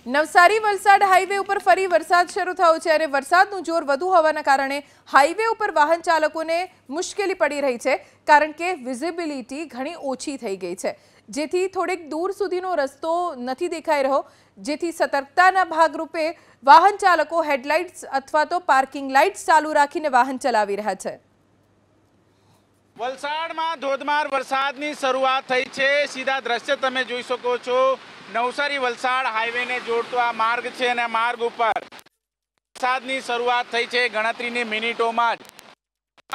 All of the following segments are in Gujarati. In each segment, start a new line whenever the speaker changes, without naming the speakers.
નવસારી વલસાડ હાઈવે ઉપર ફરી વરસાદ શરૂ થયો છે અને વરસાદનું જોર વધુ હોવાના કારણે હાઈવે ઉપર વાહન ચાલકોને મુશ્કેલી પડી રહી છે કારણ કે વિઝિબિલિટી ઘણી ઓછી થઈ ગઈ છે, જેથી થોડેક દૂર સુધીનો રસ્તો નથી દેખાઈ રહ્યો, જેથી સતર્કતાના ભાગરૂપે વાહન ચાલકો હેડલાઇટ્સ અથવા તો પાર્કિંગ લાઇટ્સ ચાલુ રાખીને વાહન ચલાવી રહ્યા છે।
વલસાડમાં ધોધમાર વરસાદની શરૂઆત થઈ છે। સીધા દ્રશ્ય તમે જોઈ શકો છો। નવસારી વલસાડ હાઈવેને જોડતો આ માર્ગ છે અને માર્ગ ઉપર વરસાદની શરૂઆત થઈ છે। ગણતરીની મિનિટોમાં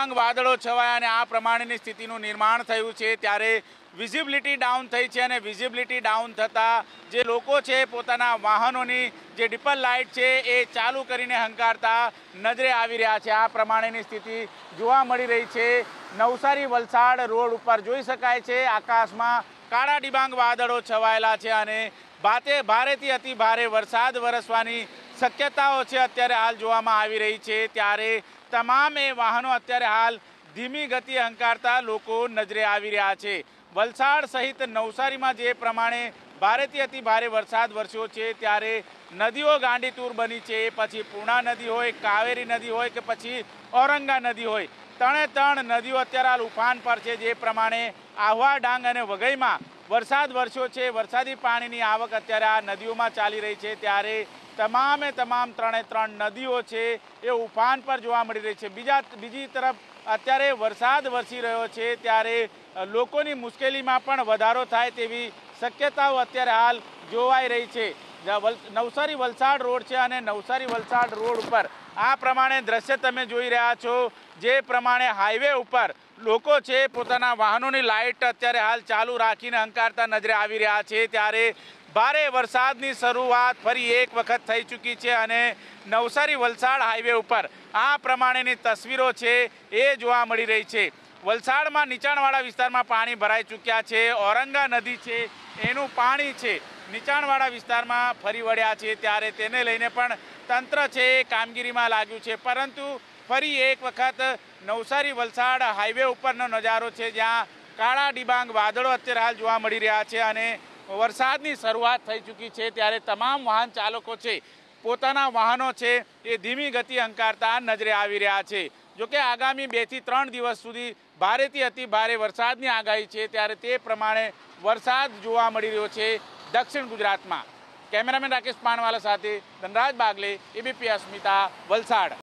જ વાદળો છવાયા અને આ પ્રમાણેની સ્થિતિનું નિર્માણ થયું છે, ત્યારે વિઝિબિલિટી ડાઉન થઈ છે અને વિઝિબિલિટી ડાઉન થતાં જે લોકો છે પોતાના વાહનોની જે ડિપલ લાઇટ છે એ ચાલુ કરીને હંકારતા નજરે આવી રહ્યા છે। આ પ્રમાણેની સ્થિતિ જોવા મળી રહી છે। નવસારી વલસાડ રોડ ઉપર જોઈ શકાય છે આકાશમાં કાળા ડિબાંગ વાદળો છવાયેલા છે અને ભારેથી અતિ ભારે વરસાદ વરસવાની શક્યતાઓ છે અત્યારે હાલ જોવામાં આવી રહી છે। ત્યારે તમામ એ વાહનો અત્યારે હાલ ધીમી ગતિ હંકારતા લોકો નજરે આવી રહ્યા છે। વલસાડ સહિત નવસારીમાં જે પ્રમાણે ભારેથી અતિ ભારે વરસાદ વરસ્યો છે ત્યારે નદીઓ ગાંડીતુર બની છે। પછી પૂર્ણા નદી હોય, કાવેરી નદી હોય કે પછી ઔરંગા નદી હોય, ત્રણે નદીઓ અત્યારે હાલ ઉફાન પર છે। જે પ્રમાણે આહવા, ડાંગ અને વઘઈમાં વરસાદ વરસ્યો છે, વરસાદી પાણીની આવક અત્યારે આ નદીઓમાં ચાલી રહી છે, ત્યારે તમામ ત્રણ નદીઓ છે એ ઉફાન પર જોવા મળી રહી છે। બીજી તરફ અત્યારે વરસાદ વરસી રહ્યો છે ત્યારે લોકોની મુશ્કેલીમાં પણ વધારો થાય તેવી શક્યતાઓ અત્યારે હાલ જોવાઈ રહી છે। નવસારી વલસાડ રોડ છે અને નવસારી વલસાડ રોડ ઉપર આ પ્રમાણે દ્રશ્ય તમે જોઈ રહ્યા છો। જે પ્રમાણે હાઈવે ઉપર લોકો છે પોતાના વાહનોની લાઇટ અત્યારે હાલ ચાલુ રાખીને હંકારતા નજરે આવી રહ્યા છે, ત્યારે ભારે વરસાદની શરૂઆત ફરી એક વખત થઈ ચૂકી છે અને નવસારી વલસાડ હાઈવે ઉપર આ પ્રમાણેની તસવીરો છે એ જોવા મળી રહી છે। વલસાડમાં નીચાણવાળા વિસ્તારમાં પાણી ભરાઈ ચૂક્યા છે। ઔરંગા નદી છે એનું પાણી છે નીચાણવાળા વિસ્તારમાં ફરી વળ્યા છે, ત્યારે તેને લઈને પણ તંત્ર છે એ કામગીરીમાં લાગ્યું છે। પરંતુ ફરી એક વખત નવસારી વલસાડ હાઈવે ઉપરનો નજારો છે, જ્યાં કાળા ડિબાંગ વાદળો અત્યારે હાલ જોવા મળી રહ્યા છે અને વરસાદની શરૂઆત થઈ ચૂકી છે, ત્યારે તમામ વાહન ચાલકો છે પોતાના વાહનો છે એ ધીમી ગતિ હંકારતા નજરે આવી રહ્યા છે। જોકે આગામી 2 થી 3 દિવસ સુધી ભારેથી અતિ ભારે વરસાદની આગાહી છે, ત્યારે તે પ્રમાણે વરસાદ જોવા મળી રહ્યો છે દક્ષિણ ગુજરાતમાં। કેમેરામેન રાકેશ પાનવાલા સાથે ધનરાજ બાગલે, એબીપી અસ્મિતા, વલસાડ।